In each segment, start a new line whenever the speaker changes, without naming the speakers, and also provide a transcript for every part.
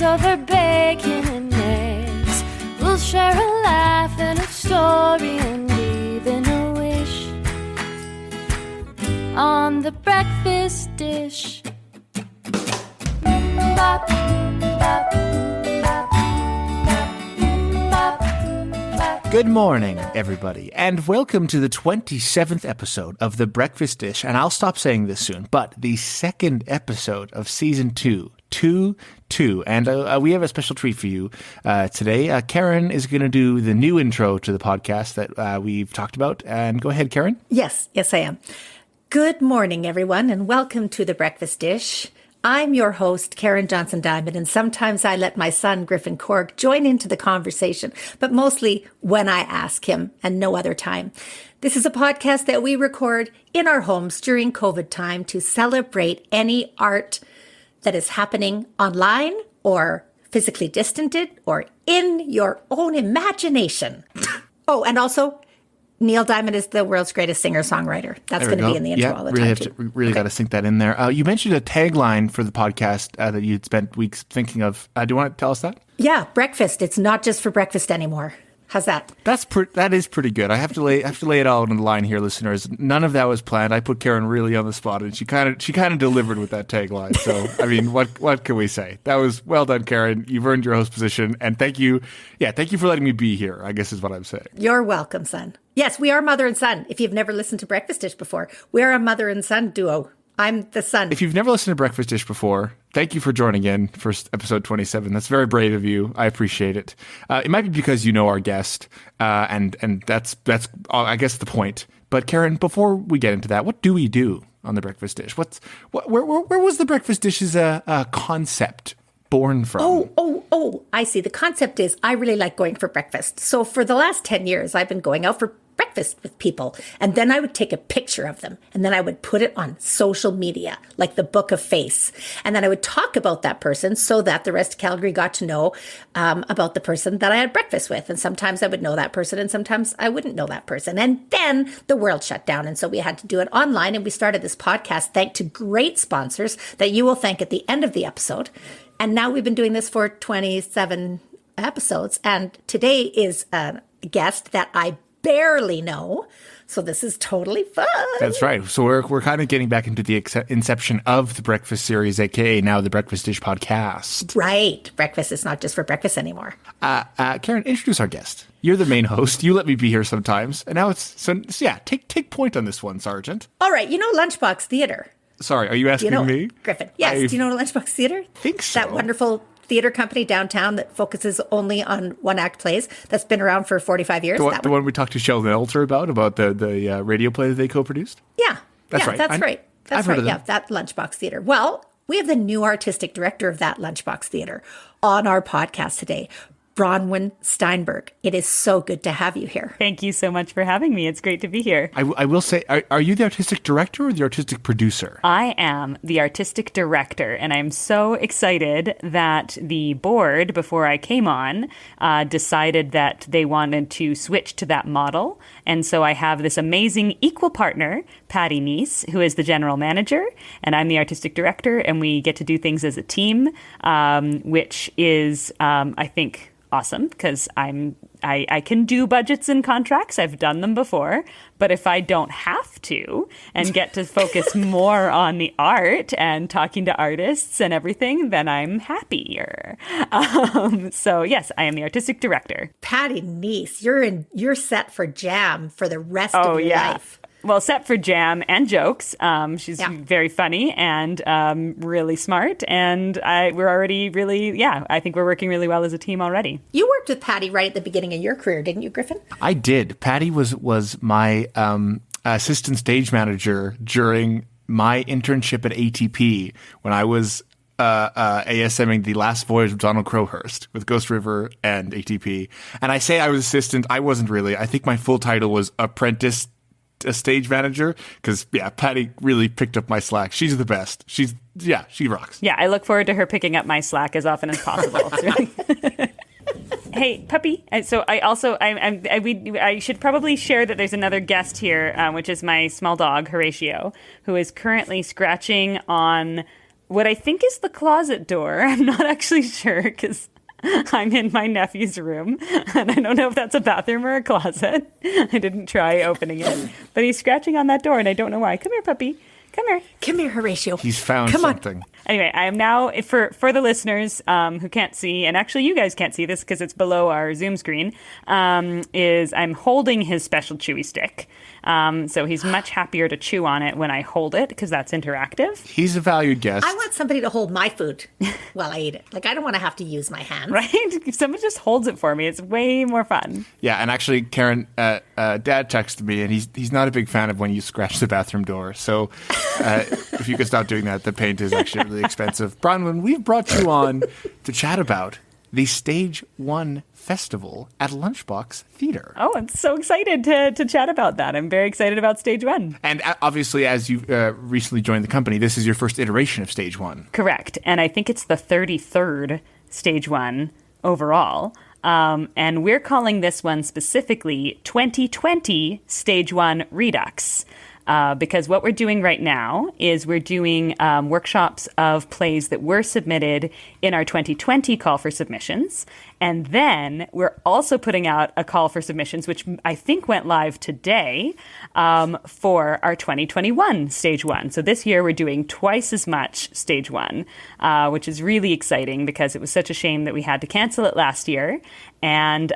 Friends over bacon and eggs. We'll share a laugh and a story and even a wish on the breakfast dish. Bop, bop, bop, bop, bop.
Good morning, everybody, and welcome to the 27th episode of The Breakfast Dish. And I'll stop saying this soon, but the second episode of Season 2. 2. And we have a special treat for you today. Karen is going to do the new intro to the podcast that we've talked about. And go ahead, Karen.
Yes, I am. Good morning, everyone, and welcome to The Breakfast Dish. I'm your host, Karen Johnson-Diamond, and sometimes I let my son, Griffin Cork, join into the conversation, but mostly when I ask him and no other time. This is a podcast that we record in our homes during COVID time to celebrate any art that is happening online or physically distanced or in your own imagination. Oh, and also, Neil Diamond is the world's greatest singer-songwriter. That's going to be in the intro all the time.
Really got to sink that in there. You mentioned a tagline for the podcast that you'd spent weeks thinking of. Do you want to tell us that?
Yeah, breakfast. It's not just for breakfast anymore. How's that?
That is pretty good. I have to lay it all on the line here, listeners. None of that was planned. I put Karen really on the spot, and she kind of delivered with that tagline. So, I mean, what can we say? That was well done, Karen. You've earned your host position, and thank you. Yeah, thank you for letting me be here, I guess is what I'm saying.
You're welcome, son. Yes, we are mother and son. If you've never listened to Breakfast Dish before, we're a mother and son duo. I'm the son.
If you've never listened to Breakfast Dish before, thank you for joining in for episode 27. That's very brave of you. I appreciate it. It might be because you know our guest, and that's I guess the point. But Karen, before we get into that, what do we do on the Breakfast Dish? Where was the Breakfast Dish's concept born from?
Oh, I see. The concept is I really like going for breakfast. So for the last 10 years, I've been going out for breakfast with people. And then I would take a picture of them. And then I would put it on social media, like the Book of Face. And then I would talk about that person so that the rest of Calgary got to know about the person that I had breakfast with. And sometimes I would know that person and sometimes I wouldn't know that person. And then the world shut down. And so we had to do it online. And we started this podcast thanks to great sponsors that you will thank at the end of the episode. And now we've been doing this for 27 episodes. And today is a guest that I barely know. So this is totally fun. That's
right. So we're kind of getting back into the inception of the Breakfast series, aka now the Breakfast Dish podcast.
Right. Breakfast is not just for breakfast anymore.
Karen, introduce our guest. You're the main host. You let me be here sometimes. And now take point on this one, Sergeant.
All right. You know Lunchbox Theatre.
Sorry, are you asking me?
Griffin. Yes. Do you know Lunchbox Theatre?
I think so.
That wonderful theater company downtown that focuses only on one-act plays that's been around for 45 years.
The one we talked to Sheldon Elter about the radio play that they co-produced?
Yeah.
That's right.
That's right.
I've heard of them.
Yeah, that Lunchbox Theatre. Well, we have the new artistic director of that Lunchbox Theatre on our podcast today, Bronwyn Steinberg. It is so good to have you here.
Thank you so much for having me. It's great to be here.
I will say, are you the artistic director or the artistic producer?
I am the artistic director, and I'm so excited that the board, before I came on, decided that they wanted to switch to that model. And so I have this amazing equal partner, Patty Neese, who is the general manager, and I'm the artistic director, and we get to do things as a team, which is, I think, awesome, because I can do budgets and contracts. I've done them before. But if I don't have to and get to focus more on the art and talking to artists and everything, then I'm happier. So yes, I am the artistic director.
Patty Neese, you're set for jam for the rest of your life.
Well, set for jam and jokes. She's very funny and really smart. And we're already really, I think we're working really well as a team already.
You worked with Patty right at the beginning of your career, didn't you, Griffin?
I did. Patty was my assistant stage manager during my internship at ATP when I was ASMing the last voyage of Donald Crowhurst with Ghost River and ATP. And I say I was assistant. I wasn't really. I think my full title was apprentice a stage manager, because Patty really picked up my slack. She's the best. She rocks.
Yeah, I look forward to her picking up my slack as often as possible. Hey, puppy. So I should probably share that there's another guest here, which is my small dog, Horatio, who is currently scratching on what I think is the closet door. I'm not actually sure because I'm in my nephew's room, and I don't know if that's a bathroom or a closet. I didn't try opening it, but he's scratching on that door, and I don't know why. Come here, puppy. Come here.
Come here, Horatio.
He's found something.
Anyway, I am now, for the listeners who can't see, and actually you guys can't see this because it's below our Zoom screen, is I'm holding his special chewy stick. So he's much happier to chew on it when I hold it because that's interactive.
He's a valued guest.
I want somebody to hold my food while I eat it. Like, I don't want to have to use my hands.
Right? If someone just holds it for me, it's way more fun.
Yeah, and actually, Karen, Dad texted me, and he's not a big fan of when you scratch the bathroom door. So if you could stop doing that, the paint is actually really expensive. Bronwyn, we've brought you on to chat about the Stage One Festival at Lunchbox Theatre.
Oh, I'm so excited to chat about that. I'm very excited about Stage One.
And obviously, as you recently joined the company, this is your first iteration of Stage One.
Correct. And I think it's the 33rd Stage One overall. And we're calling this one specifically 2020 Stage One Redux. Because what we're doing right now is we're doing workshops of plays that were submitted in our 2020 call for submissions. And then we're also putting out a call for submissions, which I think went live today, for our 2021 Stage One. So this year we're doing twice as much Stage One, which is really exciting because it was such a shame that we had to cancel it last year. And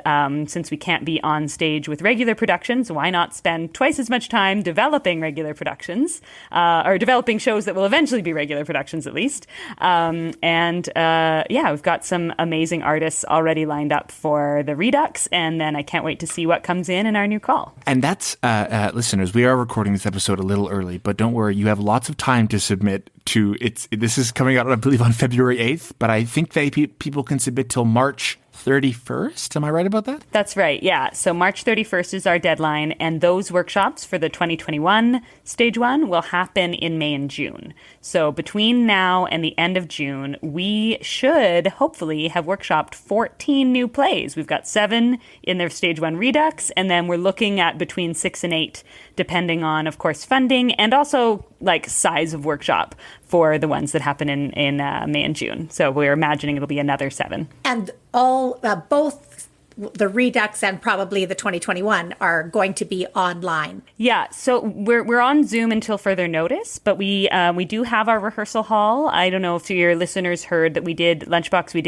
since we can't be on stage with regular productions, why not spend twice as much time developing regular productions, or developing shows that will eventually be regular productions at least. Yeah, we've got some amazing artists already lined up for the Redux, and then I can't wait to see what comes in our new call.
And that's, listeners, we are recording this episode a little early, but don't worry, you have lots of time to submit to it. This is coming out, I believe, on February 8th, but I think people can submit till March 31st. Am I right about that?
That's right. Yeah. So March 31st is our deadline. And those workshops for the 2021 Stage One will happen in May and June. So between now and the end of June, we should hopefully have workshopped 14 new plays. We've got 7 in their Stage One Redux. And then we're looking at between 6 and 8, depending on, of course, funding and also like size of workshop for the ones that happen in May and June. So we're imagining it'll be another 7.
And all both the Redux and probably the 2021 are going to be online.
Yeah, so we're on Zoom until further notice, but we do have our rehearsal hall. I don't know if your listeners heard that we did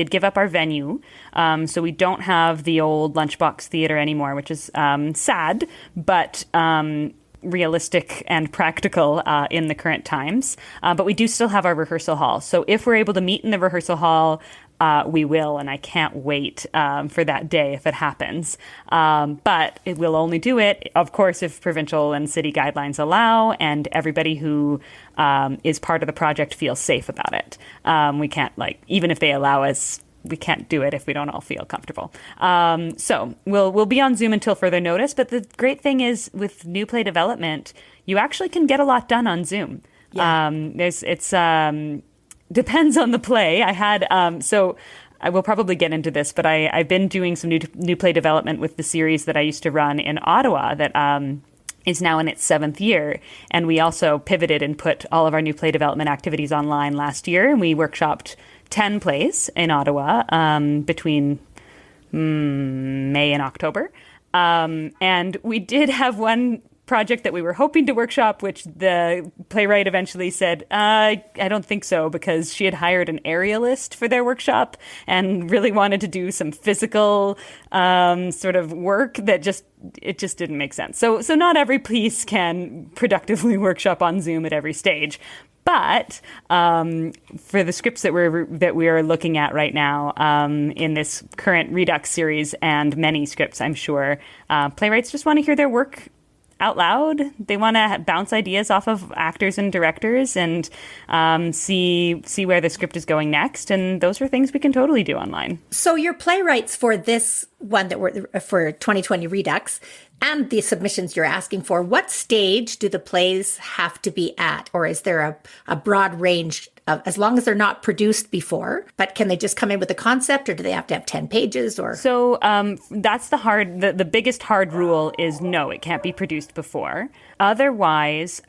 give up our venue, so we don't have the old Lunchbox Theatre anymore, which is sad, but realistic and practical in the current times. But we do still have our rehearsal hall. So if we're able to meet in the rehearsal hall, we will, and I can't wait for that day if it happens. But it will only do it, of course, if provincial and city guidelines allow, and everybody who is part of the project feels safe about it. We can't, even if they allow us, we can't do it if we don't all feel comfortable. So we'll be on Zoom until further notice. But the great thing is with new play development, you actually can get a lot done on Zoom. Yeah. Depends on the play. I had so I will probably get into this, but I've been doing some new play development with the series that I used to run in Ottawa that is now in its 7th year. And we also pivoted and put all of our new play development activities online last year. And we workshopped 10 plays in Ottawa between May and October. And we did have one project that we were hoping to workshop, which the playwright eventually said, I don't think so, because she had hired an aerialist for their workshop and really wanted to do some physical sort of work that just didn't make sense. So not every piece can productively workshop on Zoom at every stage. But for the scripts that we are looking at right now in this current Redux series and many scripts, I'm sure, playwrights just want to hear their work out loud. They want to bounce ideas off of actors and directors and see where the script is going next. And those are things we can totally do online.
So your playwrights for this one that were for 2020 Redux and the submissions you're asking for, what stage do the plays have to be at? Or is there a broad range of, as long as they're not produced before, but can they just come in with a concept, or do they have to have 10 pages? Or
So that's the biggest hard rule is no, it can't be produced before. Otherwise,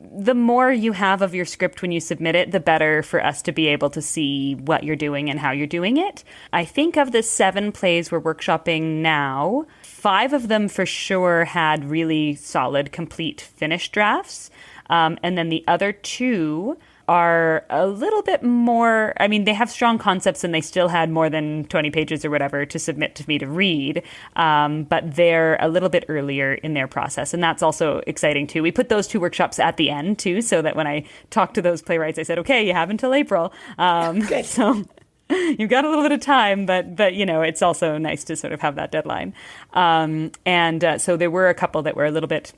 the more you have of your script when you submit it, the better for us to be able to see what you're doing and how you're doing it. I think of the 7 plays we're workshopping now, 5 of them for sure had really solid, complete, finished drafts. And then the other 2 are a little bit more, I mean, they have strong concepts and they still had more than 20 pages or whatever to submit to me to read, but they're a little bit earlier in their process. And that's also exciting too. We put those 2 workshops at the end too, so that when I talked to those playwrights, I said, okay, you have until April. So you've got a little bit of time, but you know, it's also nice to sort of have that deadline. So there were a couple that were a little bit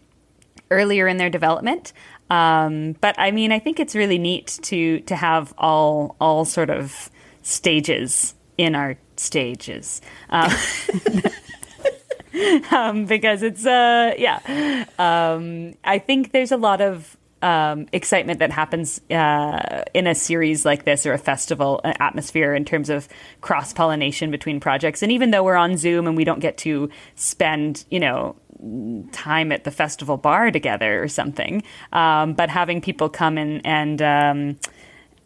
earlier in their development. But I mean, I think it's really neat to have all sort of stages in our stages. Because it's, I think there's a lot of excitement that happens in a series like this or a festival atmosphere in terms of cross-pollination between projects. And even though we're on Zoom and we don't get to spend, you know, time at the festival bar together or something, but having people come in and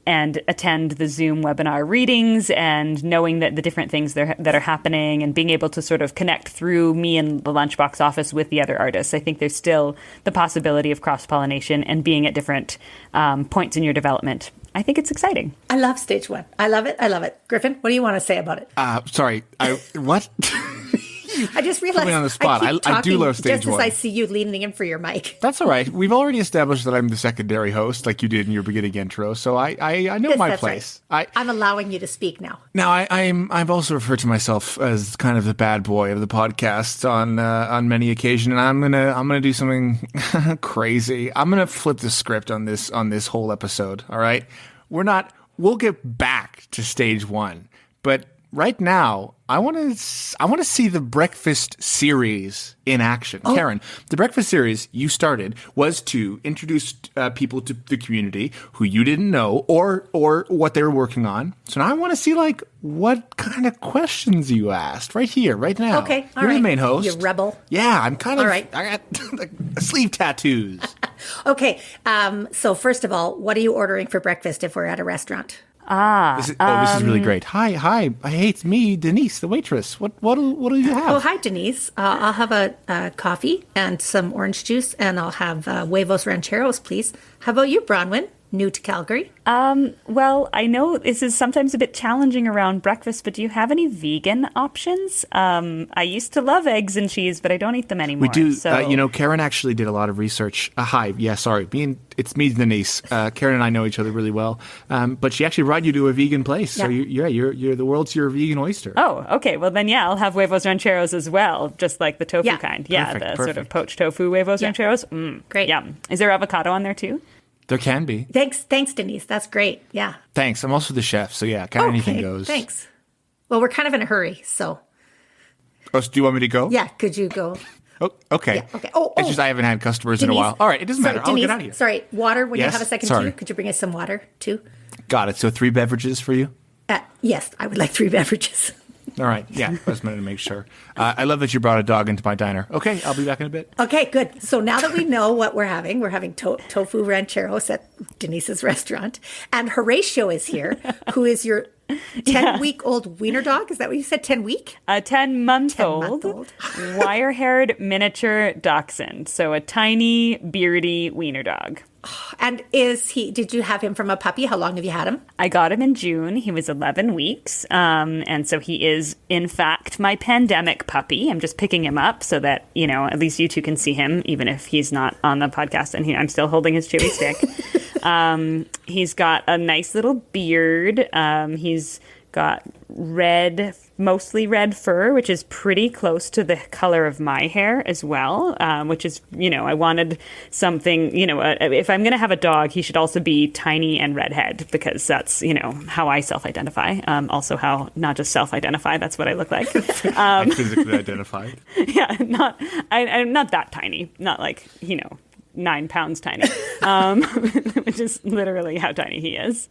attend the Zoom webinar readings and knowing that the different things that are happening and being able to sort of connect through me and the Lunchbox office with the other artists. I think there's still the possibility of cross-pollination and being at different points in your development. I think it's exciting.
I love Stage One. I love it. I love it. Griffin, what do you want to say about it?
What?
I just realized
Put me on the spot. I do love Stage One.
Just as I see you leaning in for your mic.
That's all right. We've already established that I'm the secondary host, like you did in your beginning intro. So I know
Yes,
my
that's
place.
Right. I'm allowing you to speak now.
Now I've also referred to myself as kind of the bad boy of the podcast on many occasions, and I'm gonna do something crazy. I'm gonna flip the script on this whole episode. All right, we'll get back to Stage One, but right now, I want to see the Breakfast series in action. Oh. Karen, the Breakfast series you started was to introduce people to the community who you didn't know or what they were working on. So now I want to see like what kind of questions you asked right here, right now.
Okay, all
You're
right.
the main host.
You rebel.
Yeah, I'm kind of.
All right.
I got like sleeve tattoos.
Okay, so first of all, what are you ordering for breakfast if we're at a restaurant?
This is really great. Hi. Hey, it's me, Denise, the waitress. What do you have?
Oh, hi, Denise. I'll have a coffee and some orange juice, and I'll have huevos rancheros, please. How about you, Bronwyn? New to Calgary?
Well, I know this is sometimes a bit challenging around breakfast, but do you have any vegan options? I used to love eggs and cheese, but I don't eat them anymore.
We do.
So.
Karen actually did a lot of research. Hi. Yeah, sorry. It's me, Denise. Karen and I know each other really well. But she actually brought you to a vegan place.
Yeah.
So you're the world's your vegan oyster.
Oh, okay. Well, then, yeah, I'll have huevos rancheros as well, just like the tofu kind. Yeah,
Perfect.
sort of poached tofu huevos rancheros.
Great.
Yum. Is there avocado on there too?
There can be.
Thanks, Denise. That's great. Yeah.
Thanks. I'm also the chef, so yeah, kind of anything goes.
Thanks. Well, we're kind of in a hurry, so.
Oh, so do you want me to go?
Yeah, could you go?
Oh, okay.
Yeah, okay. Oh,
It's just I haven't had customers in a
Denise,
while. All right, it doesn't matter. I'll
Denise,
get out of here.
Sorry, water when
Yes?
you have a second
Sorry.
too. Could you bring us some water too?
Got it. So 3 beverages for you?
Yes, I would like 3 beverages.
All right. Yeah, I just wanted to make sure. I love that you brought a dog into my diner. Okay, I'll be back in a bit.
Okay, good. So now that we know what we're having tofu rancheros at Denise's restaurant. And Horatio is here, who is your 10-week-old wiener dog. Is that what you said, 10-week?
A 10-month-old
10-month-old.
wire-haired miniature dachshund. So a tiny, beardy wiener dog.
And did you have him from a puppy? How long have you had him?
I got him in June. He was 11 weeks. And so he is, in fact, my pandemic puppy. I'm just picking him up so that, at least you two can see him, even if he's not on the podcast and I'm still holding his chewy stick. He's got a nice little beard. He's got mostly red fur, which is pretty close to the color of my hair as well, which is, I wanted something, if I'm going to have a dog, he should also be tiny and redhead because that's, how I self-identify. Also how, not just self-identify, that's what I look like.
I physically identified.
Yeah, I'm not that tiny, not like, 9 pounds tiny, which is literally how tiny he is.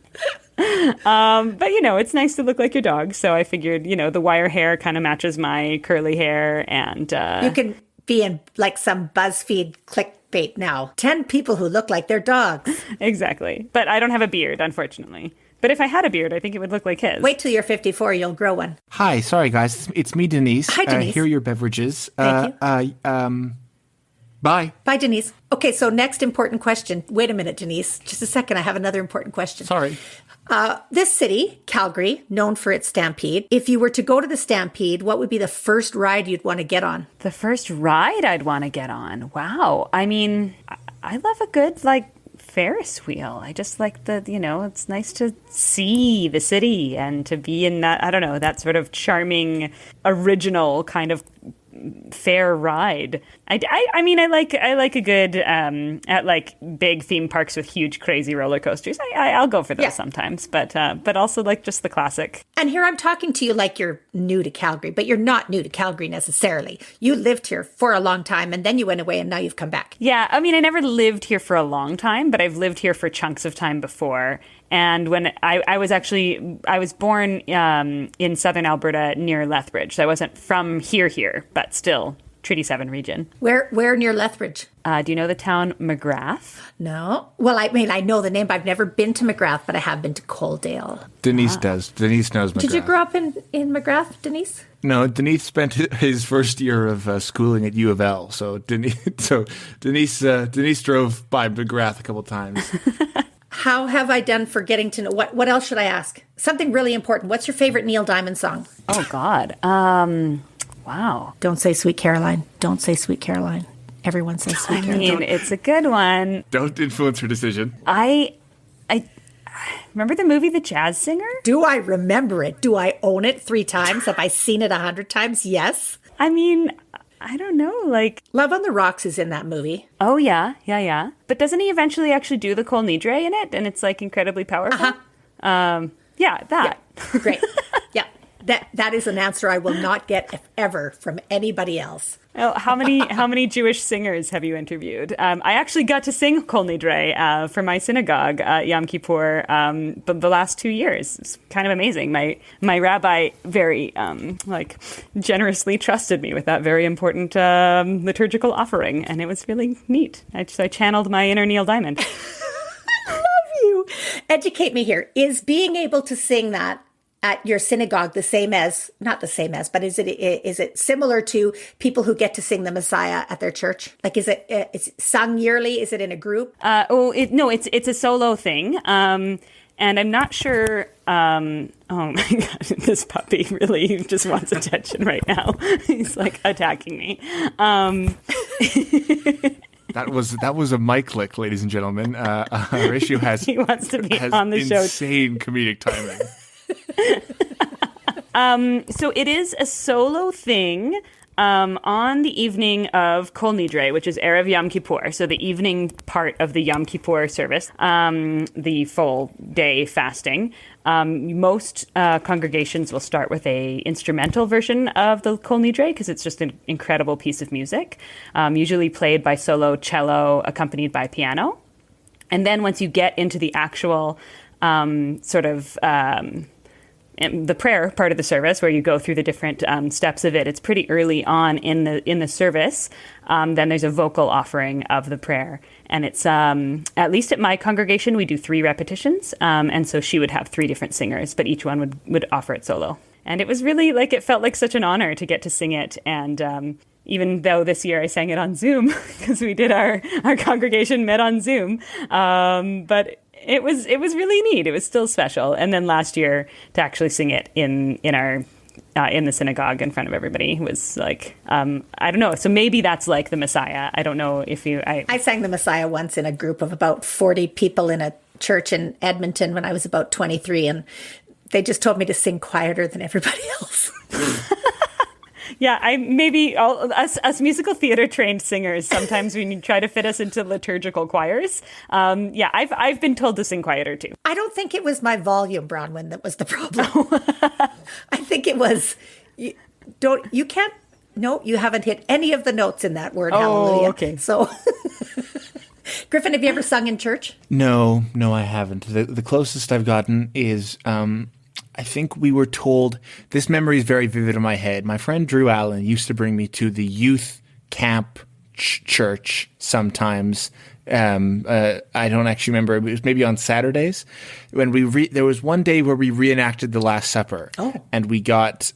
But, it's nice to look like your dog. So I figured, the wire hair kind of matches my curly hair. And
you can be in like some BuzzFeed clickbait now. 10 people who look like their dogs.
Exactly. But I don't have a beard, unfortunately. But if I had a beard, I think it would look like his.
Wait till you're 54, you'll grow one.
Hi, sorry guys, it's me, Denise.
Hi, Denise.
Here are your beverages.
Thank
you. Bye.
Bye, Denise. Okay, so next important question. Wait a minute, Denise. Just a second. I have another important question.
Sorry.
This city, Calgary, known for its Stampede. If you were to go to the Stampede, what would be the first ride you'd want to get on?
The first ride I'd want to get on. Wow. I mean, I love a good, Ferris wheel. I just like it's nice to see the city and to be in that, I don't know, that sort of charming, original kind of fair ride. I mean, I like a good at big theme parks with huge crazy roller coasters. I'll go for those sometimes, but also just the classic.
And here I'm talking to you like you're new to Calgary, but you're not new to Calgary necessarily. You lived here for a long time and then you went away and now you've come back.
Yeah, I mean, I never lived here for a long time, but I've lived here for chunks of time before. And when I was born in southern Alberta near Lethbridge. So I wasn't from here, but still Treaty 7 region.
Where near Lethbridge?
Do you know the town McGrath?
No. Well, I mean, I know the name, but I've never been to McGrath, but I have been to Coaldale.
Denise does. Denise knows McGrath.
Did you grow up in McGrath, Denise?
No, Denise spent his first year of schooling at U of L. So Denise drove by McGrath a couple times.
How have I done for getting to know? What else should I ask? Something really important. What's your favorite Neil Diamond song?
Oh, God. Wow.
Don't say Sweet Caroline. Don't say Sweet Caroline. Everyone says Sweet Caroline.
I mean, it's a good one.
Don't influence her decision.
I remember the movie The Jazz Singer?
Do I remember it? Do I own it 3 times? Have I seen it 100 times? Yes.
I mean, I don't know,
Love on the Rocks is in that movie.
Oh, yeah. But doesn't he eventually actually do the Kol Nidre in it? And it's, incredibly powerful?
Uh-huh.
Yeah, that.
Yeah. Great. Yeah. That is an answer I will not get, if ever, from anybody else.
Oh, how many Jewish singers have you interviewed? I actually got to sing Kol Nidre for my synagogue Yom Kippur the last 2 years. It's kind of amazing. My rabbi very generously trusted me with that very important liturgical offering, and it was really neat. So I channeled my inner Neil Diamond.
I love you. Educate me here. Is being able to sing that at your synagogue not the same as, but is it similar to people who get to sing the Messiah at their church? Is it sung yearly? Is it in a group?
It's a solo thing. And I'm not sure. Oh my God, this puppy really just wants attention right now. He's attacking me.
That was a mic lick, ladies and gentlemen. Horatio
he wants to be on the show.
Insane comedic timing.
So it is a solo thing on the evening of Kol Nidre, which is Erev Yom Kippur, so the evening part of the Yom Kippur service, the full day fasting. Most congregations will start with a instrumental version of the Kol Nidre because it's just an incredible piece of music, usually played by solo cello accompanied by piano. And then once you get into the actual the prayer part of the service, where you go through the different steps of it, it's pretty early on in the service. Then there's a vocal offering of the prayer, and it's at least at my congregation we do 3 repetitions, and so she would have 3 different singers, but each one would offer it solo. And it was really it felt like such an honor to get to sing it, and even though this year I sang it on Zoom because we did our congregation met on Zoom, but it was really neat. It was still special. And then last year to actually sing it in our in the synagogue in front of everybody was I don't know. So maybe that's like the Messiah. I don't know if you. I
sang the Messiah once in a group of about 40 people in a church in Edmonton when I was about 23, and they just told me to sing quieter than everybody else.
Yeah, us musical theater trained singers, sometimes we try to fit us into liturgical choirs. I've been told to sing quieter too.
I don't think it was my volume, Bronwyn, that was the problem. I think it was, you haven't hit any of the notes in that word, hallelujah.
Okay.
So, Griffin, have you ever sung in church?
No, I haven't. The closest I've gotten is, I think we were told, this memory is very vivid in my head. My friend Drew Allen used to bring me to the youth camp church sometimes. I don't actually remember. It was maybe on Saturdays when there was one day where we reenacted the Last Supper, and we got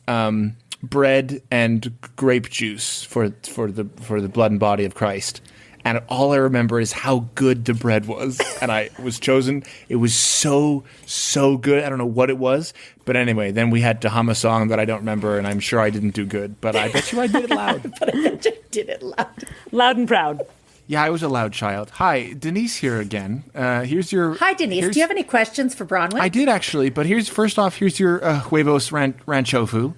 bread and grape juice for the blood and body of Christ. And all I remember is how good the bread was. And I was chosen. It was so good. I don't know what it was. But anyway, then we had to hum a song that I don't remember, and I'm sure I didn't do good. But I bet you I did it loud.
But I bet you did it loud.
Loud and proud.
Yeah, I was a loud child. Hi, Denise here again. Here's your...
Hi, Denise. Do you have any questions for Bronwyn?
I did, actually. But here's your huevos ranchofu.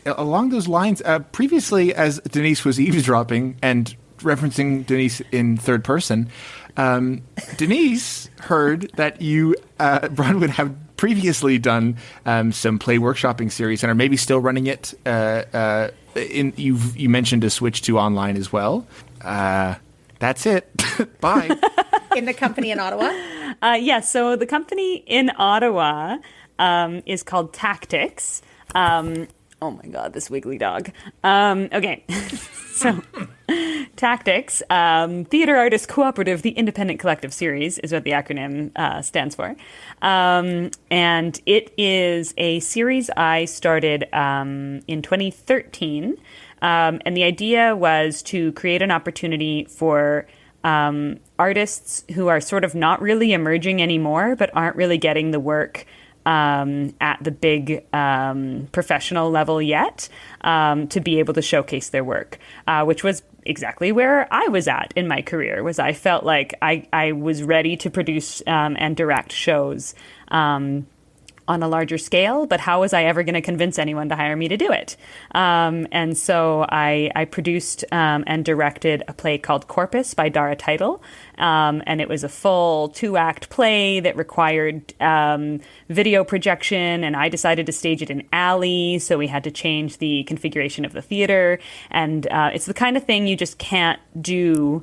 Along those lines, previously, as Denise was eavesdropping and referencing Denise in third person, Denise heard that you, Bronwyn, have previously done some play workshopping series and are maybe still running it. You mentioned a switch to online as well. That's it. Bye.
In the company in Ottawa?
Yes. So the company in Ottawa is called Tactics. Oh my God, this wiggly dog. Okay. So Tactics, Theatre Artist Cooperative, the Independent Collective Series is what the acronym stands for. And it is a series I started in 2013. And the idea was to create an opportunity for artists who are sort of not really emerging anymore, but aren't really getting the work at the big professional level yet, to be able to showcase their work, which was exactly where I was at in my career. Was I felt like I was ready to produce and direct shows on a larger scale, but how was I ever going to convince anyone to hire me to do it? And so I produced and directed a play called Corpus by Dara Teitel. And it was a full 2-act play that required video projection, and I decided to stage it in alley, so we had to change the configuration of the theater. And it's the kind of thing you just can't do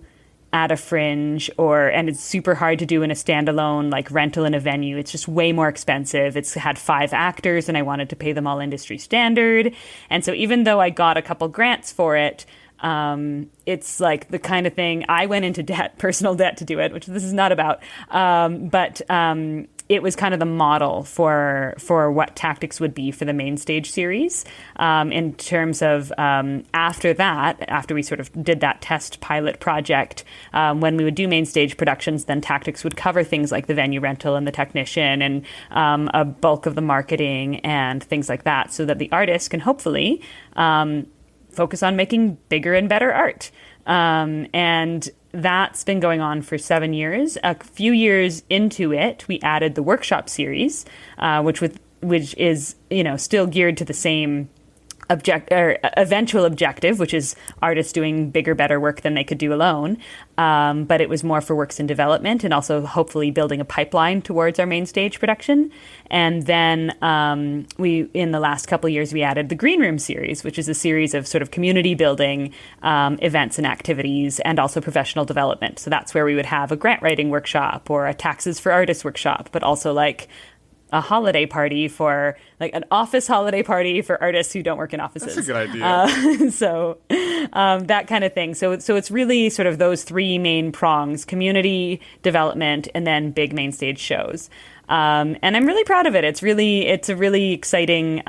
at a fringe, and it's super hard to do in a standalone like rental in a venue. It's just way more expensive. It's had 5 actors and I wanted to pay them all industry standard. And so even though I got a couple grants for it, it's like the kind of thing I went into debt, personal debt to do it, which this is not about. But it was kind of the model for what Tactics would be for the main stage series. In terms of after we sort of did that test pilot project, when we would do main stage productions, then Tactics would cover things like the venue rental and the technician and a bulk of the marketing and things like that, so that the artist can hopefully focus on making bigger and better art. And that's been going on for 7 years. A few years into it, we added the workshop series, which is, still geared to the same eventual objective, which is artists doing bigger, better work than they could do alone. But it was more for works in development and also hopefully building a pipeline towards our main stage production. And then in the last couple of years, we added the Green Room series, which is a series of sort of community building events and activities and also professional development. So that's where we would have a grant writing workshop or a taxes for artists workshop, but also like a holiday party for like an office holiday party for artists who don't work in offices.
That's a good idea.
So that kind of thing. So it's really sort of those 3 main prongs: community development and then big main stage shows. And I'm really proud of it. It's a really exciting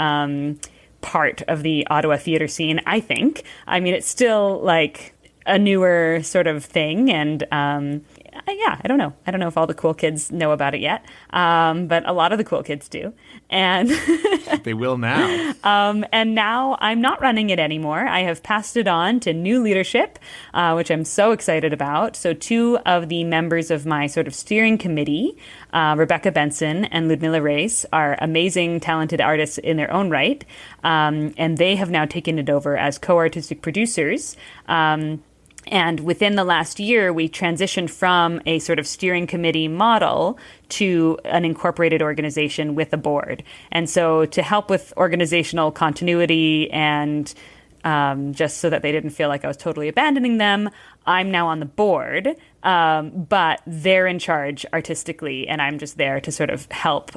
part of the Ottawa theatre scene, I think. I mean, it's still like a newer sort of thing, and I don't know. I don't know if all the cool kids know about it yet, but a lot of the cool kids do. And
they will now.
And now I'm not running it anymore. I have passed it on to new leadership, which I'm so excited about. So 2 of the members of my sort of steering committee, Rebecca Benson and Ludmilla Reis, are amazing, talented artists in their own right. And they have now taken it over as co-artistic producers. And within the last year, we transitioned from a sort of steering committee model to an incorporated organization with a board. And so to help with organizational continuity and just so that they didn't feel like I was totally abandoning them, I'm now on the board, but they're in charge artistically, and I'm just there to sort of help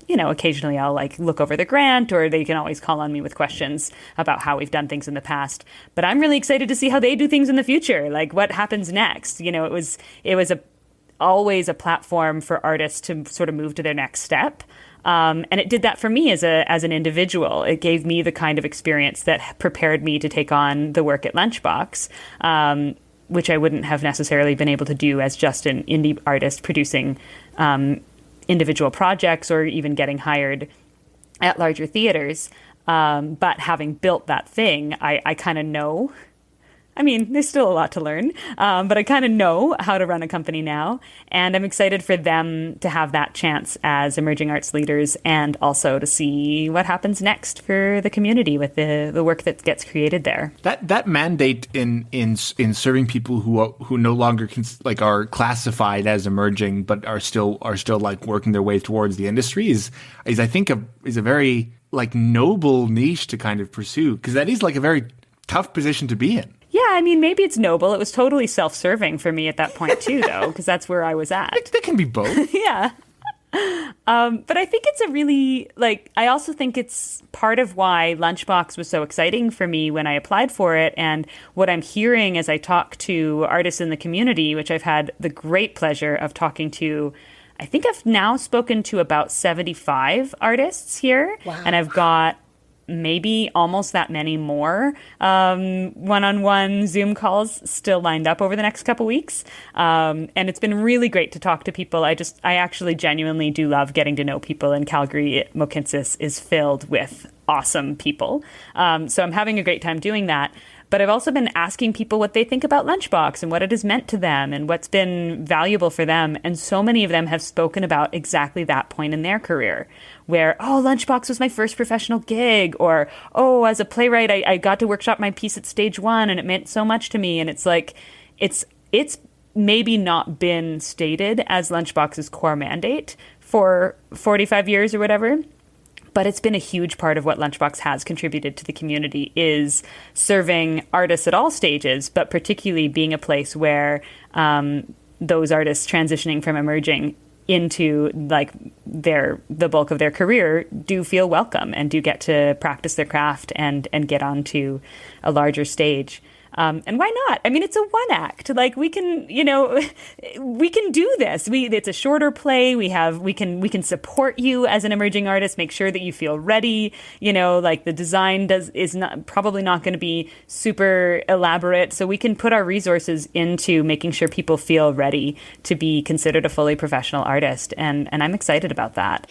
occasionally I'll like look over the grant, or they can always call on me with questions about how we've done things in the past. But I'm really excited to see how they do things in the future. Like what happens next? It was always a platform for artists to sort of move to their next step. And it did that for me as an individual. It gave me the kind of experience that prepared me to take on the work at Lunchbox, which I wouldn't have necessarily been able to do as just an indie artist producing individual projects or even getting hired at larger theaters. But having built that thing, I kind of know. I mean, there's still a lot to learn, but I kind of know how to run a company now. And I'm excited for them to have that chance as emerging arts leaders, and also to see what happens next for the community with the work that gets created there.
That mandate in serving people who no longer are classified as emerging, but are still like working their way towards the industry is I think is a very like noble niche to kind of pursue, because that is like a very tough position to be in.
Yeah, I mean, maybe it's noble. It was totally self-serving for me at that point, too, though, because that's where I was at.
That can be both.
Yeah. But I think it's a really, I also think it's part of why Lunchbox was so exciting for me when I applied for it. And what I'm hearing as I talk to artists in the community, which I've had the great pleasure of talking to, I think I've now spoken to about 75 artists here.
Wow.
And I've got maybe almost that many more one-on-one Zoom calls still lined up over the next couple weeks. And it's been really great to talk to people. I actually genuinely do love getting to know people, and Calgary, Mohkinstsis is filled with awesome people. So I'm having a great time doing that. But I've also been asking people what they think about Lunchbox and what it has meant to them and what's been valuable for them. And so many of them have spoken about exactly that point in their career where, oh, Lunchbox was my first professional gig, or, oh, as a playwright, I got to workshop my piece at Stage One and it meant so much to me. And it's like, it's maybe not been stated as Lunchbox's core mandate for 45 years or whatever. But it's been a huge part of what Lunchbox has contributed to the community, is serving artists at all stages, but particularly being a place where those artists transitioning from emerging into the bulk of their career do feel welcome and do get to practice their craft and get onto a larger stage. And why not? I mean, it's a one act. Like we can do this. It's a shorter play. We can support you as an emerging artist, make sure that you feel ready. The design is probably not going to be super elaborate. So we can put our resources into making sure people feel ready to be considered a fully professional artist. And I'm excited about that.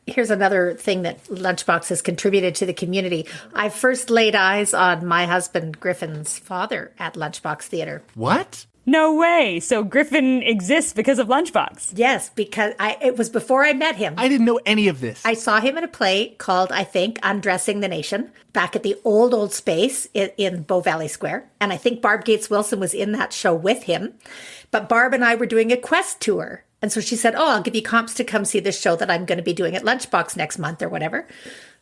Here's another thing that Lunchbox has contributed to the community. I first laid eyes on my husband Griffin's father at Lunchbox Theatre.
What?
No way. So Griffin exists because of Lunchbox.
Yes, because it was before I met him.
I didn't know any of this.
I saw him in a play called, I think, Undressing the Nation, back at the old space in Bow Valley Square. And I think Barb Gates Wilson was in that show with him. But Barb and I were doing a quest tour. And so she said, oh, I'll give you comps to come see this show that I'm going to be doing at Lunchbox next month or whatever.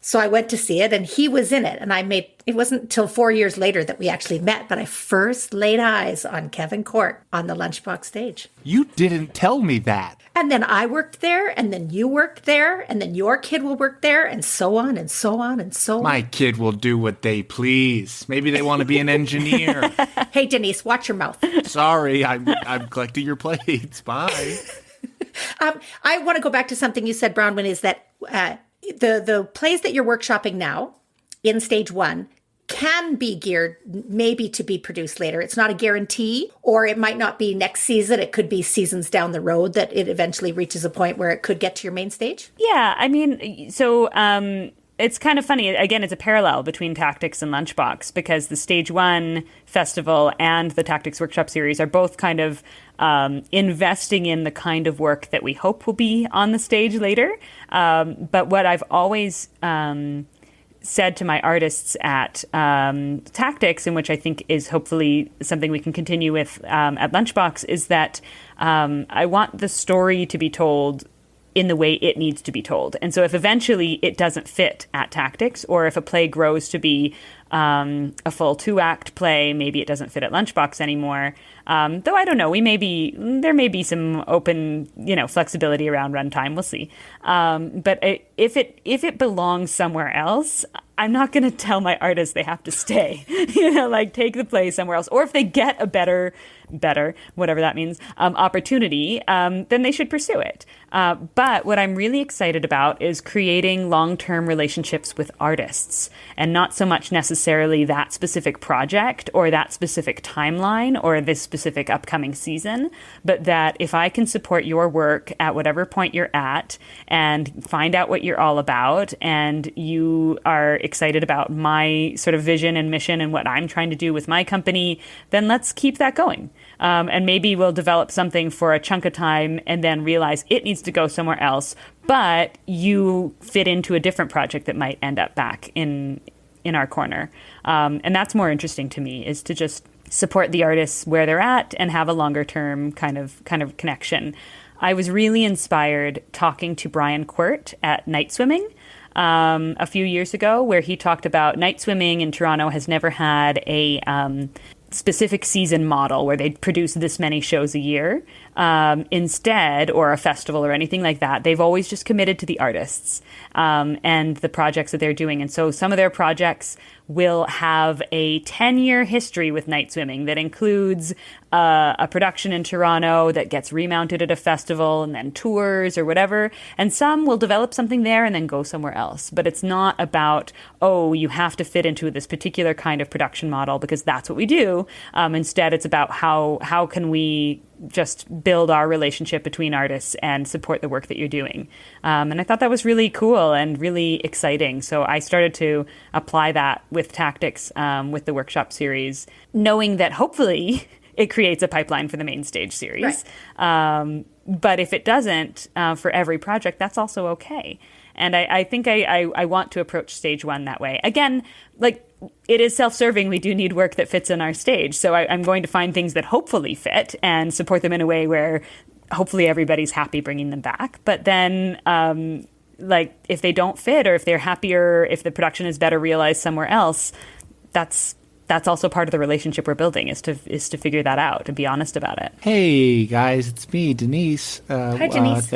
So I went to see it and he was in it. And it wasn't until 4 years later that we actually met, but I first laid eyes on Griffin Cork on the Lunchbox stage.
You didn't tell me that.
And then I worked there, and then you worked there, and then your kid will work there, and so on and so on and so on.
My kid will do what they please. Maybe they want to be an engineer.
Hey, Denise, watch your mouth.
Sorry, I'm collecting your plates. Bye.
I want to go back to something you said, Bronwyn, is that the plays that you're workshopping now in Stage One can be geared maybe to be produced later. It's not a guarantee, or it might not be next season. It could be seasons down the road that it eventually reaches a point where it could get to your main stage.
Yeah, I mean, so it's kind of funny. Again, it's a parallel between Tactics and Lunchbox, because the Stage One Festival and the Tactics Workshop Series are both kind of investing in the kind of work that we hope will be on the stage later. But what I've always said to my artists at Tactics, and which I think is hopefully something we can continue with at Lunchbox, is that I want the story to be told in the way it needs to be told. And so if eventually it doesn't fit at Tactics, or if a play grows to be a full 2-act play. Maybe it doesn't fit at Lunchbox anymore. Though I don't know, there may be some open, flexibility around runtime. We'll see. But if it belongs somewhere else, I'm not going to tell my artists they have to stay, take the play somewhere else. Or if they get a better, whatever that means, opportunity, then they should pursue it. But what I'm really excited about is creating long-term relationships with artists, and not so much necessarily that specific project or that specific timeline or this specific upcoming season, but that if I can support your work at whatever point you're at and find out what you're all about, and you are excited about my sort of vision and mission and what I'm trying to do with my company, then let's keep that going. And maybe we'll develop something for a chunk of time and then realize it needs to go somewhere else, but you fit into a different project that might end up back in our corner. And that's more interesting to me, is to just support the artists where they're at and have a longer term kind of connection. I was really inspired talking to Brian Quirt at Night Swimming a few years ago, where he talked about night swimming in Toronto has never had a specific season model where they'd produce this many shows a year instead, or a festival or anything like that. They've always just committed to the artists and the projects that they're doing. And so some of their projects will have a 10-year history with night swimming that includes a production in Toronto that gets remounted at a festival and then tours or whatever. And some will develop something there and then go somewhere else. But it's not about, you have to fit into this particular kind of production model because that's what we do. Instead, it's about how can we just build our relationship between artists and support the work that you're doing. And I thought that was really cool and really exciting. So I started to apply that with tactics with the workshop series, knowing that hopefully it creates a pipeline for the main stage series. Right. But if it doesn't, for every project, that's also okay. And I think I want to approach Stage One that way. Again, it is self-serving. We do need work that fits in our stage. So I'm going to find things that hopefully fit and support them in a way where hopefully everybody's happy bringing them back. But then, if they don't fit, or if they're happier, if the production is better realized somewhere else, that's also part of the relationship we're building, is to figure that out and be honest about it.
Hey guys, it's me, Denise.
Hi, Denise.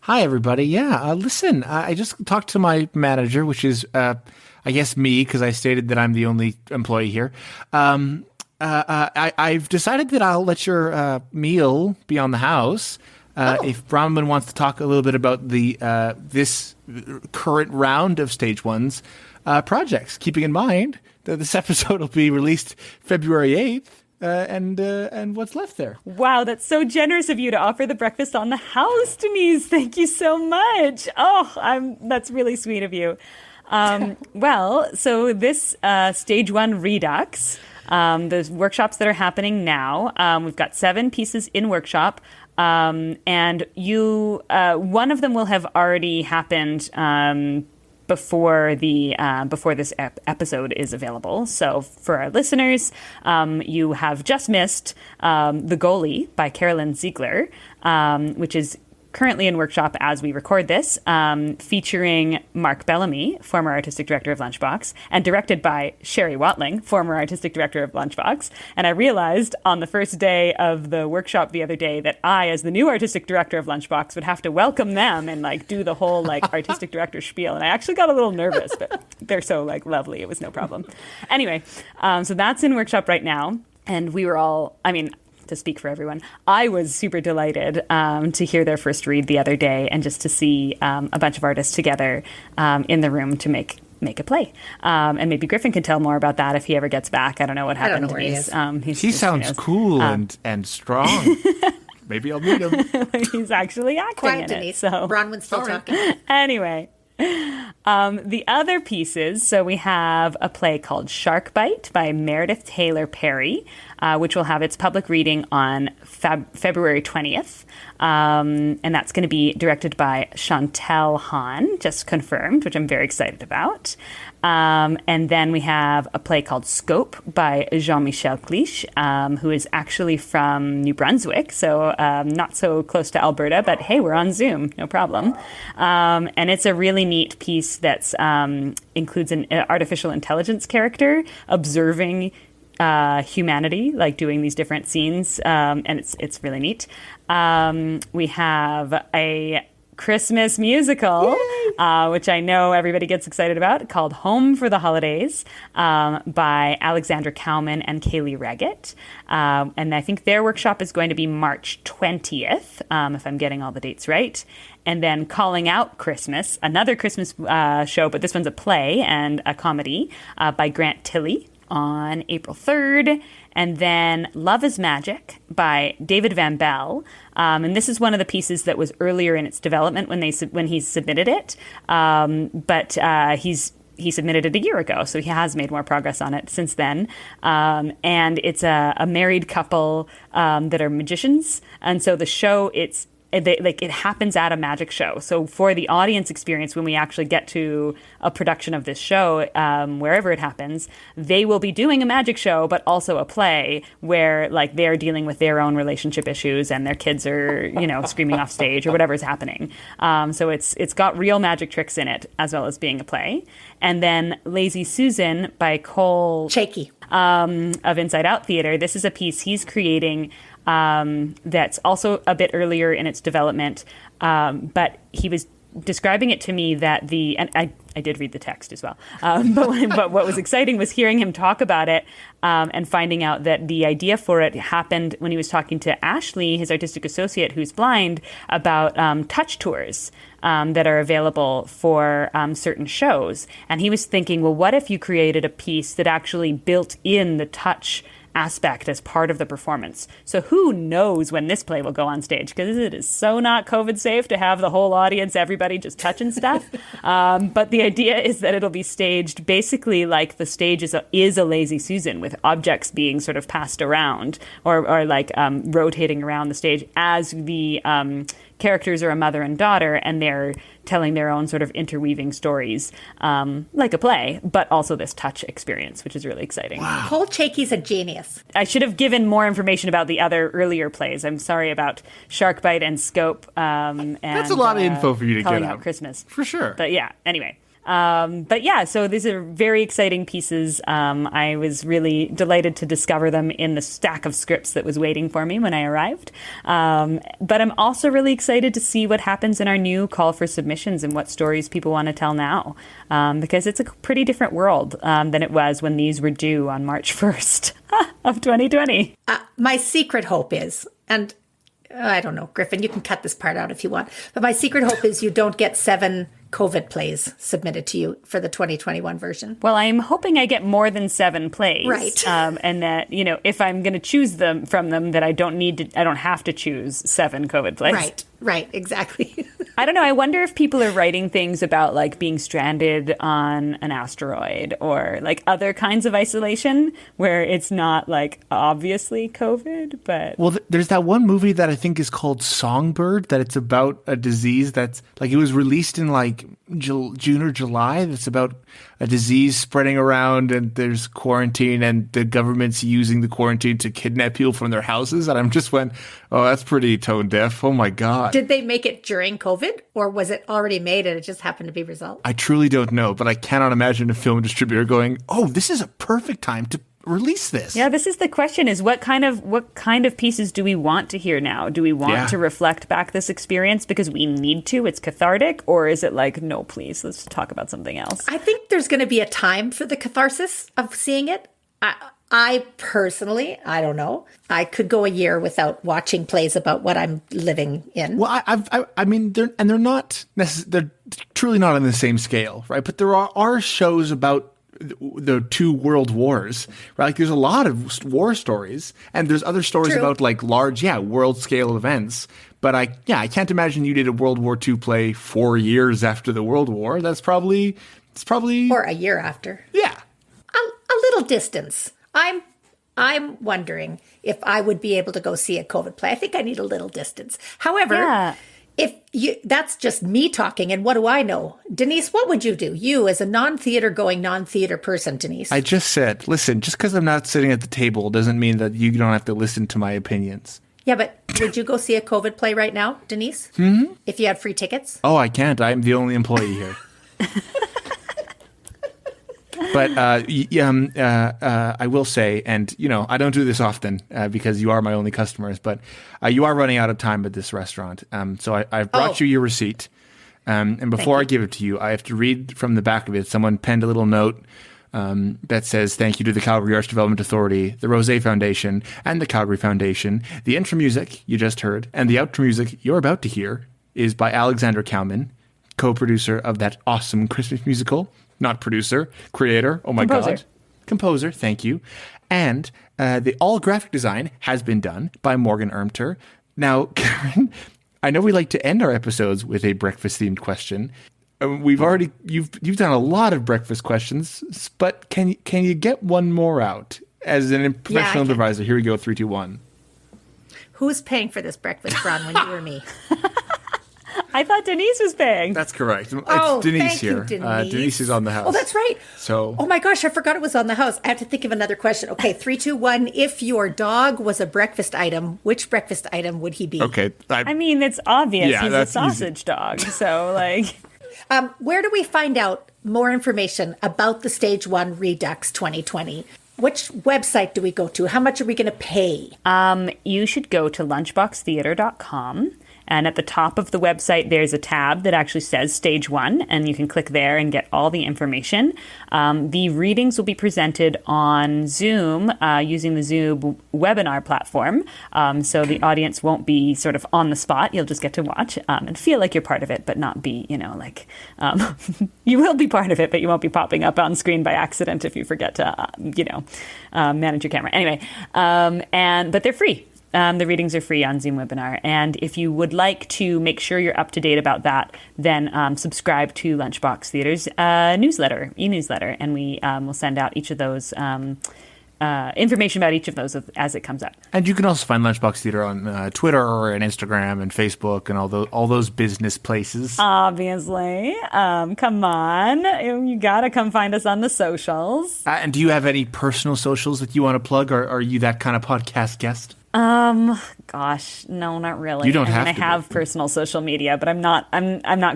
Hi everybody. Yeah, listen, I just talked to my manager, which is I guess me, because I stated that I'm the only employee here. I've decided that I'll let your meal be on the house. If Bronwyn wants to talk a little bit about the this current round of Stage One's projects, keeping in mind that this episode will be released February 8th, and what's left there.
Wow, that's so generous of you to offer the breakfast on the house, Denise. Thank you so much. That's really sweet of you. So this Stage One Redux, the workshops that are happening now, we've got 7 pieces in workshop, and one of them will have already happened before this episode is available. So for our listeners, you have just missed The Goalie by Carolyn Ziegler, which is currently in workshop as we record this, featuring Mark Bellamy, former artistic director of Lunchbox, and directed by Sherry Watling, former artistic director of Lunchbox. And I realized on the first day of the workshop the other day that I, as the new artistic director of Lunchbox, would have to welcome them and do the whole artistic director spiel. And I actually got a little nervous, but they're so lovely. It was no problem. Anyway, so that's in workshop right now. And we were all, to speak for everyone, I was super delighted to hear their first read the other day, and just to see a bunch of artists together in the room to make a play. And maybe Griffin can tell more about that if he ever gets back. I don't know what happened.
I don't know where he is.
He sounds cool and strong. Maybe I'll meet him.
He's actually acting
Quiet,
in
Denise.
it. So.
Bronwyn's still talking.
Anyway. The other pieces, so we have a play called Shark Bite by Meredith Taylor Perry, which will have its public reading on February 20th. And that's going to be directed by Chantel Hahn, just confirmed, which I'm very excited about. And then we have a play called Scope by Jean-Michel Cliche, who is actually from New Brunswick, so not so close to Alberta, but hey, we're on Zoom, no problem. And it's a really neat piece piece that's includes an artificial intelligence character observing humanity, like doing these different scenes, and it's really neat. We have a Christmas musical, which I know everybody gets excited about, called Home for the Holidays, by Alexandra Cowman and Kaylee Reggett. And I think their workshop is going to be March 20th, if I'm getting all the dates right. And then Calling Out Christmas, another Christmas show, but this one's a play and a comedy by Grant Tilley on April 3rd. And then Love is Magic by David Van Bell. And this is one of the pieces that was earlier in its development when he submitted it. But he submitted it a year ago, so he has made more progress on it since then. And it's a married couple that are magicians. And so the show, it happens at a magic show. So for the audience experience, when we actually get to a production of this show, wherever it happens, they will be doing a magic show, but also a play where like they're dealing with their own relationship issues and their kids are, screaming off stage or whatever's happening. So it's got real magic tricks in it as well as being a play. And then Lazy Susan by Cole
Shaky
of Inside Out Theatre. This is a piece he's creating that's also a bit earlier in its development, but he was describing it to me that and I did read the text as well, but what was exciting was hearing him talk about it and finding out that the idea for it happened when he was talking to Ashley, his artistic associate who's blind, about touch tours that are available for certain shows. And he was thinking, well, what if you created a piece that actually built in the touch aspect as part of the performance? So who knows when this play will go on stage, because it is so not COVID safe to have the whole audience, everybody just touching stuff. But the idea is that it'll be staged basically like the stage is a Lazy Susan, with objects being sort of passed around or like rotating around the stage as the characters are a mother and daughter, and they're telling their own sort of interweaving stories, like a play, but also this touch experience, which is really exciting.
Wow. Cole Chakey's a genius.
I should have given more information about the other earlier plays. I'm sorry about Sharkbite and Scope. And
that's a lot of info for you to
Calling
get
Out Christmas.
For sure.
But yeah, anyway. So these are very exciting pieces. I was really delighted to discover them in the stack of scripts that was waiting for me when I arrived. But I'm also really excited to see what happens in our new call for submissions and what stories people want to tell now. Because it's a pretty different world than it was when these were due on March 1st of 2020.
My secret hope is, and I don't know, Griffin, you can cut this part out if you want, but my secret hope is you don't get 7 COVID plays submitted to you for the 2021 version.
Well, I'm hoping I get more than 7 plays.
Right.
And that, if I'm going to choose them from them, that I don't have to choose 7 COVID plays.
Right, exactly.
I don't know. I wonder if people are writing things about like being stranded on an asteroid or like other kinds of isolation where it's not like obviously COVID, but.
Well, there's that one movie that I think is called Songbird, that it's about a disease that's like, it was released in like June or July. That's about a disease spreading around and there's quarantine and the government's using the quarantine to kidnap people from their houses. And I'm just went, oh, that's pretty tone deaf. Oh my God.
Did they make it during COVID or was it already made and it just happened to be resolved?
I truly don't know, but I cannot imagine a film distributor going, oh, this is a perfect time to release this.
Yeah, this is the question, is what kind of pieces do we want to hear now? Do we want to reflect back this experience because we need to, it's cathartic, or is it like, no, please, let's talk about something else?
I think there's going to be a time for the catharsis of seeing it. I personally, I don't know. I could go a year without watching plays about what I'm living in.
Well, I mean, they're not they're truly not on the same scale, right? But there are shows about the 2 world wars, right? Like there's a lot of war stories, and there's other stories about like large, world scale events. But I can't imagine you did a World War II play 4 years after the World War. It's probably
or a year after.
Yeah,
a little distance. I'm wondering if I would be able to go see a COVID play. I think I need a little distance. However, that's just me talking, and what do I know? Denise, what would you do? You as a non-theater person, Denise.
I just said, listen, just because I'm not sitting at the table doesn't mean that you don't have to listen to my opinions.
Yeah, but would you go see a COVID play right now, Denise?
Mm-hmm.
If you had free tickets?
Oh, I can't. I'm the only employee here. But I will say, and I don't do this often because you are my only customers, but you are running out of time at this restaurant. So I've brought you your receipt. And before I give it to you, I have to read from the back of it. Someone penned a little note that says, thank you to the Calgary Arts Development Authority, the Rosé Foundation, and the Calgary Foundation. The intro music you just heard and the outro music you're about to hear is by Alexander Cowman, co-producer of that awesome Christmas musical. Not producer, creator. Oh my God. Composer, thank you. And the all graphic design has been done by Morgan Ermter. Now, Karen, I know we like to end our episodes with a breakfast-themed question. You've done a lot of breakfast questions, but can you get one more out as an professional improviser? Here we go, 3, 2, 1.
Who's paying for this breakfast, Bronwyn, you or me?
I thought Denise was paying.
That's correct. It's
Oh,
Denise
thank
here.
you, Denise.
Denise is on the house.
Oh, that's right.
So,
oh my gosh, I forgot it was on the house. I have to think of another question. Okay, 3, 2, 1. If your dog was a breakfast item, which breakfast item would he be?
okay.
I mean, it's obvious.
Yeah,
He's a
that's
sausage dog. So, like...
Where do we find out more information about the Stage One Redux 2020? Which website do we go to? How much are we going to pay?
You should go to lunchboxtheatre.com. And at the top of the website, there's a tab that actually says Stage One, and you can click there and get all the information. The readings will be presented on Zoom using the Zoom webinar platform. So the audience won't be sort of on the spot. You'll just get to watch and feel like you're part of it, but not be, you will be part of it, but you won't be popping up on screen by accident if you forget to, manage your camera. Anyway, but they're free. The readings are free on Zoom Webinar. And if you would like to make sure you're up to date about that, then subscribe to Lunchbox Theatre's e-newsletter. And we will send out each of those information about each of those as it comes out.
And you can also find Lunchbox Theatre on Twitter and Instagram and Facebook and all those business places.
Obviously. Come on. You got to come find us on the socials.
And do you have any personal socials that you want to plug, or are you that kind of podcast guest?
Gosh, no, not really.
You don't have to.
I have personal social media, but I'm not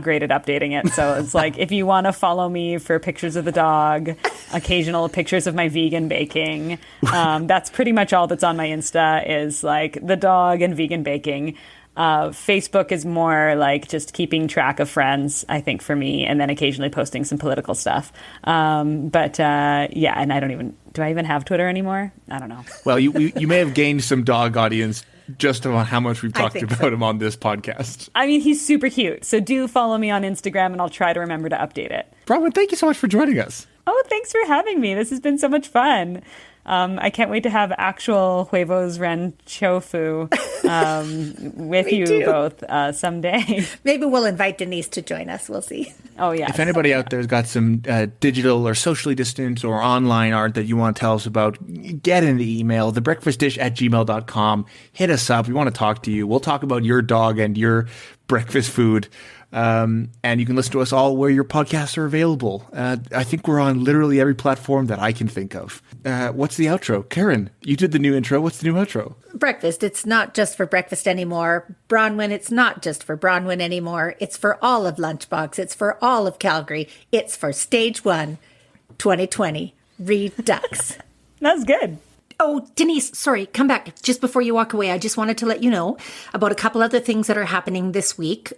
great at updating it. So it's like, if you want to follow me for pictures of the dog, occasional pictures of my vegan baking, that's pretty much all that's on my Insta is like the dog and vegan baking. Facebook is more like just keeping track of friends, I think, for me, and then occasionally posting some political stuff. And do I even have Twitter anymore? I don't know.
Well, you may have gained some dog audience just on how much we've talked about him on this podcast.
I mean, he's super cute. So do follow me on Instagram, and I'll try to remember to update it.
Bronwyn, thank you so much for joining us.
Oh, thanks for having me. This has been so much fun. I can't wait to have actual huevos ranchofu with you both someday.
Maybe we'll invite Denise to join us. We'll see.
Oh, yeah.
If anybody out there's got some digital or socially distant or online art that you want to tell us about, get in the email, thebreakfastdish@gmail.com. Hit us up. We want to talk to you. We'll talk about your dog and your breakfast food. And you can listen to us all where your podcasts are available. I think we're on literally every platform that I can think of. What's the outro? Karen, you did the new intro. What's the new outro?
Breakfast. It's not just for breakfast anymore. Bronwyn, it's not just for Bronwyn anymore. It's for all of Lunchbox. It's for all of Calgary. It's for Stage One 2020 Redux.
That's good.
Oh, Denise, sorry, come back. Just before you walk away, I just wanted to let you know about a couple other things that are happening this week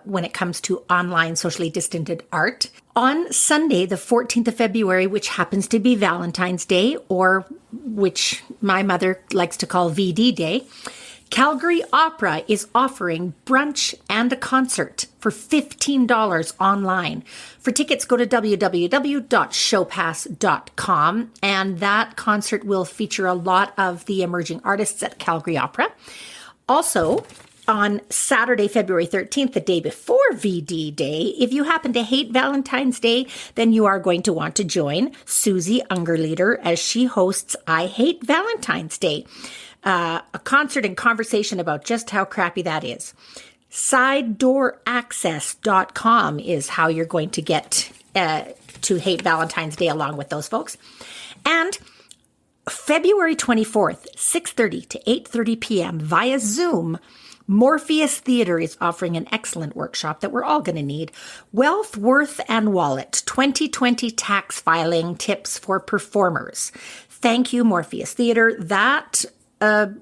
when it comes to online socially distanced art. On Sunday, the 14th of February, which happens to be Valentine's Day, or which my mother likes to call VD Day, Calgary Opera is offering brunch and a concert for $15 online. For tickets, go to www.showpass.com, and that concert will feature a lot of the emerging artists at Calgary Opera. Also, on Saturday, February 13th, the day before VD Day, if you happen to hate Valentine's Day, then you are going to want to join Susie Ungerleider as she hosts I Hate Valentine's Day, a concert and conversation about just how crappy that is. SideDoorAccess.com is how you're going to get to hate Valentine's Day along with those folks. And February 24th, 6:30 to 8:30 p.m. via Zoom, Morpheus Theatre is offering an excellent workshop that we're all going to need. Wealth, Worth, and Wallet, 2020 tax filing tips for performers. Thank you, Morpheus Theatre. That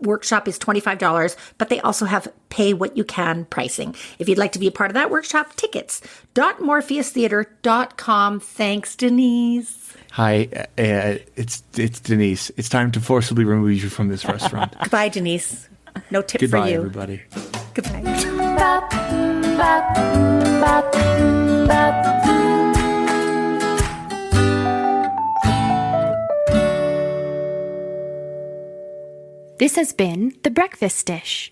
workshop is $25, but they also have pay what you can pricing. If you'd like to be a part of that workshop, tickets.morpheustheatre.com. Thanks, Denise.
Hi, it's Denise. It's time to forcibly remove you from this restaurant.
Goodbye, Denise. No tip
Goodbye,
for you.
everybody.
Goodbye.
This has been The Breakfast Dish.